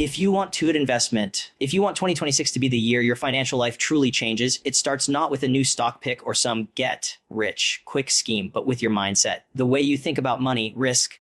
If you want 2026 to be the year your financial life truly changes, it starts not with a new stock pick or some get rich quick scheme, but with your mindset. The way you think about money, risk,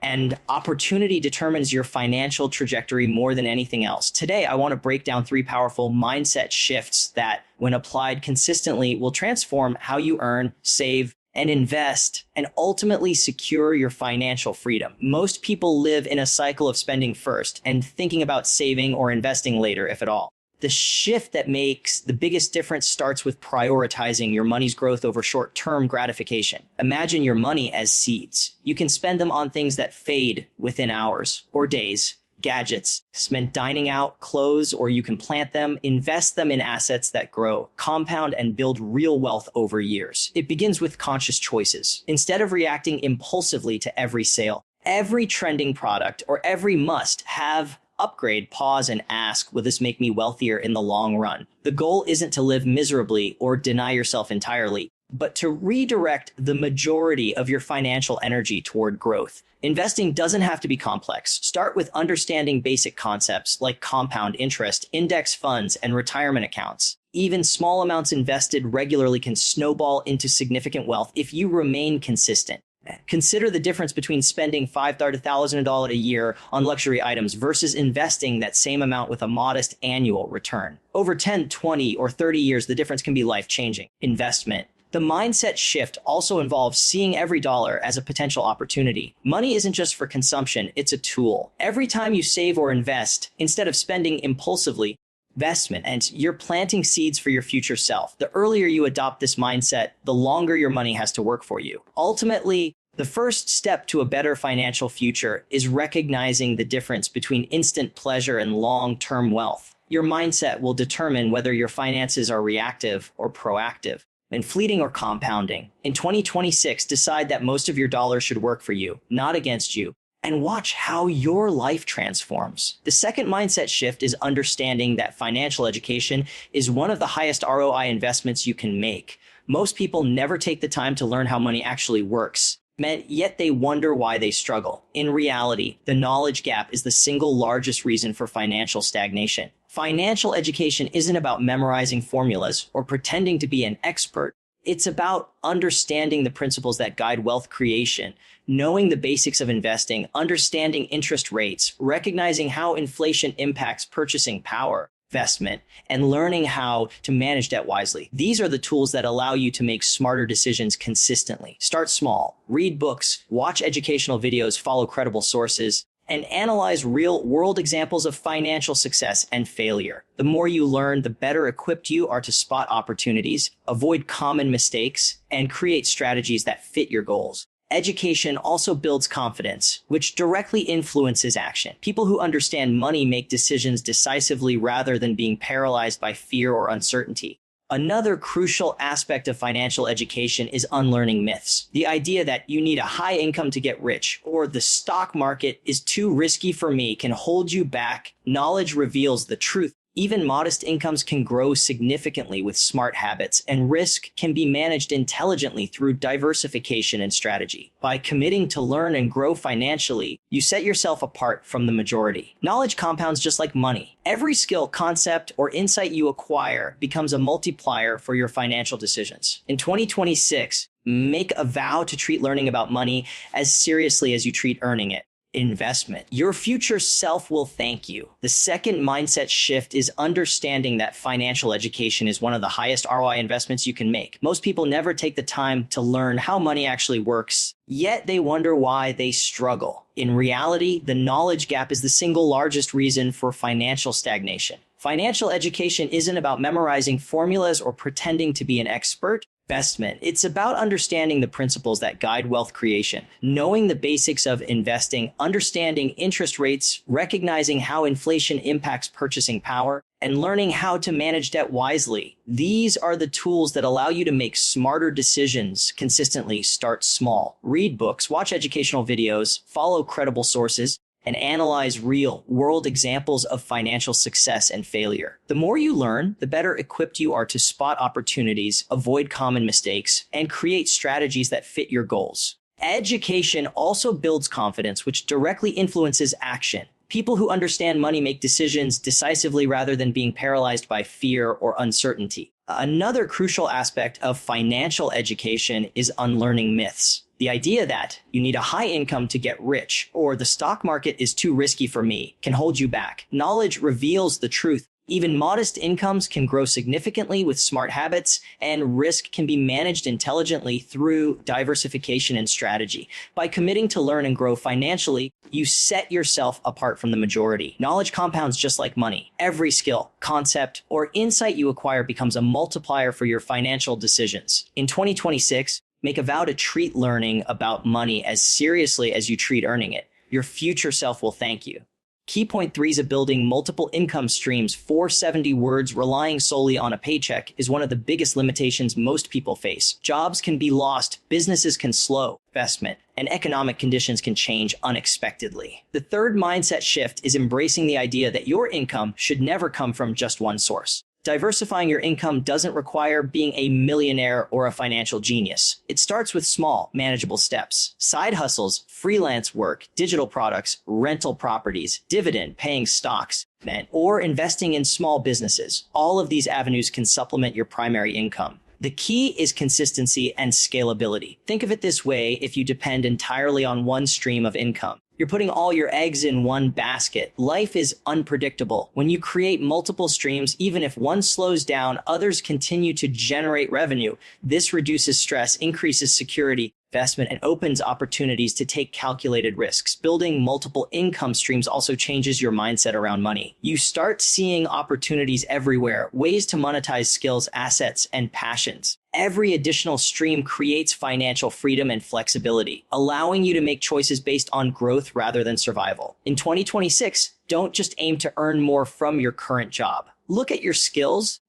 and opportunity determines your financial trajectory more than anything else. Today, I want to break down 3 powerful mindset shifts that, when applied consistently, will transform how you earn, save, and invest, and ultimately secure your financial freedom. Most people live in a cycle of spending first and thinking about saving or investing later, if at all. The shift that makes the biggest difference starts with prioritizing your money's growth over short-term gratification. Imagine your money as seeds. You can spend them on things that fade within hours or days. Gadgets, spend dining out, clothes, or you can plant them, invest them in assets that grow, compound, and build real wealth over years. It begins with conscious choices. Instead of reacting impulsively to every sale, every trending product, or every must-have upgrade, pause and ask, will this make me wealthier in the long run? The goal isn't to live miserably or deny yourself entirely, but to redirect the majority of your financial energy toward growth. Investing doesn't have to be complex. Start with understanding basic concepts like compound interest, index funds, and retirement accounts. Even small amounts invested regularly can snowball into significant wealth if you remain consistent. Consider the difference between spending $5,000 to $1,000 a year on luxury items versus investing that same amount with a modest annual return. Over 10, 20, or 30 years, the difference can be life-changing. Investment. The mindset shift also involves seeing every dollar as a potential opportunity. Money isn't just for consumption, it's a tool. Every time you save or invest, instead of spending impulsively, investment, and you're planting seeds for your future self. The earlier you adopt this mindset, the longer your money has to work for you. Ultimately, the first step to a better financial future is recognizing the difference between instant pleasure and long-term wealth. Your mindset will determine whether your finances are reactive or proactive, and fleeting or compounding. In 2026, decide that most of your dollars should work for you, not against you, and watch how your life transforms. The second mindset shift is understanding that financial education is one of the highest ROI investments you can make. Most people never take the time to learn how money actually works, yet they wonder why they struggle. In reality, the knowledge gap is the single largest reason for financial stagnation. Financial education isn't about memorizing formulas or pretending to be an expert. It's about understanding the principles that guide wealth creation, knowing the basics of investing, understanding interest rates, recognizing how inflation impacts purchasing power, investment, and learning how to manage debt wisely. These are the tools that allow you to make smarter decisions consistently. Start small, read books, watch educational videos, follow credible sources, and analyze real-world examples of financial success and failure. The more you learn, the better equipped you are to spot opportunities, avoid common mistakes, and create strategies that fit your goals. Education also builds confidence, which directly influences action. People who understand money make decisions decisively rather than being paralyzed by fear or uncertainty. Another crucial aspect of financial education is unlearning myths. The idea that you need a high income to get rich, or the stock market is too risky for me, can hold you back. Knowledge reveals the truth. Even modest incomes can grow significantly with smart habits, and risk can be managed intelligently through diversification and strategy. By committing to learn and grow financially, you set yourself apart from the majority. Knowledge compounds just like money. Every skill, concept, or insight you acquire becomes a multiplier for your financial decisions. In 2026, make a vow to treat learning about money as seriously as you treat earning it. Investment. Your future self will thank you. The second mindset shift is understanding that financial education is one of the highest ROI investments you can make. Most people never take the time to learn how money actually works, yet they wonder why they struggle. In reality, the knowledge gap is the single largest reason for financial stagnation. Financial education isn't about memorizing formulas or pretending to be an expert. Investment. It's about understanding the principles that guide wealth creation, knowing the basics of investing, understanding interest rates, recognizing how inflation impacts purchasing power, and learning how to manage debt wisely. These are the tools that allow you to make smarter decisions consistently. Start small. Read books, watch educational videos, follow credible sources, and analyze real-world examples of financial success and failure. The more you learn, the better equipped you are to spot opportunities, avoid common mistakes, and create strategies that fit your goals. Education also builds confidence, which directly influences action. People who understand money make decisions decisively rather than being paralyzed by fear or uncertainty. Another crucial aspect of financial education is unlearning myths. The idea that you need a high income to get rich or the stock market is too risky for me can hold you back. Knowledge reveals the truth. Even modest incomes can grow significantly with smart habits, and risk can be managed intelligently through diversification and strategy. By committing to learn and grow financially, you set yourself apart from the majority. Knowledge compounds just like money. Every skill, concept, or insight you acquire becomes a multiplier for your financial decisions. In 2026, make a vow to treat learning about money as seriously as you treat earning it. Your future self will thank you. Key point 3 is building multiple income streams. 470 words relying solely on a paycheck is one of the biggest limitations most people face. Jobs can be lost, businesses can slow, investment, and economic conditions can change unexpectedly. The third mindset shift is embracing the idea that your income should never come from just one source. Diversifying your income doesn't require being a millionaire or a financial genius. It starts with small, manageable steps. Side hustles, freelance work, digital products, rental properties, dividend-paying stocks, or investing in small businesses. All of these avenues can supplement your primary income. The key is consistency and scalability. Think of it this way: if you depend entirely on one stream of income, you're putting all your eggs in one basket. Life is unpredictable. When you create multiple streams, even if one slows down, others continue to generate revenue. This reduces stress, increases security, investment, and opens opportunities to take calculated risks. Building multiple income streams also changes your mindset around money. You start seeing opportunities everywhere, ways to monetize skills, assets, and passions. Every additional stream creates financial freedom and flexibility, allowing you to make choices based on growth rather than survival. In 2026, don't just aim to earn more from your current job. Look at your skills,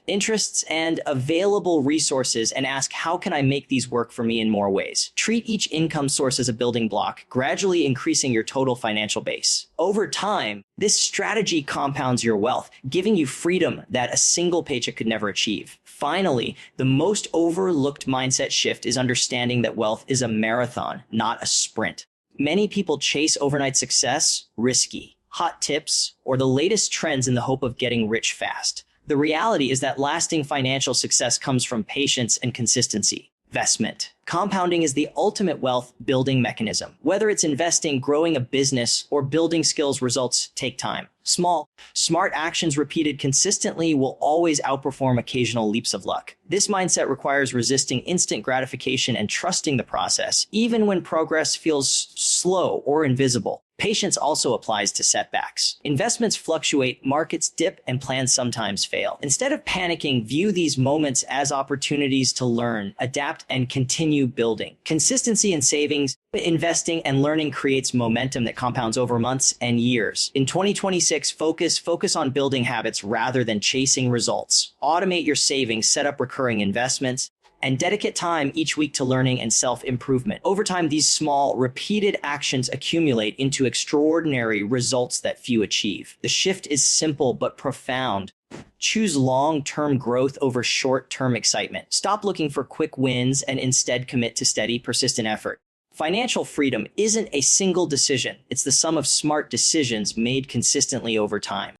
interests, and available resources and ask, how can I make these work for me in more ways? Treat each income source as a building block, gradually increasing your total financial base. Over time, this strategy compounds your wealth, giving you freedom that a single paycheck could never achieve. Finally, the most overlooked mindset shift is understanding that wealth is a marathon, not a sprint. Many people chase overnight success, risky, hot tips, or the latest trends in the hope of getting rich fast. The reality is that lasting financial success comes from patience and consistency. Investment. Compounding is the ultimate wealth building mechanism. Whether it's investing, growing a business, or building skills, results take time. Small, smart actions repeated consistently will always outperform occasional leaps of luck. This mindset requires resisting instant gratification and trusting the process, even when progress feels slow or invisible. Patience also applies to setbacks. Investments fluctuate, markets dip, and plans sometimes fail. Instead of panicking, view these moments as opportunities to learn, adapt, and continue building. Consistency in savings, investing, and learning creates momentum that compounds over months and years. In 2026, focus on building habits rather than chasing results. Automate your savings, set up recurring investments, and dedicate time each week to learning and self-improvement. Over time, these small, repeated actions accumulate into extraordinary results that few achieve. The shift is simple but profound. Choose long-term growth over short-term excitement. Stop looking for quick wins and instead commit to steady, persistent effort. Financial freedom isn't a single decision. It's the sum of smart decisions made consistently over time.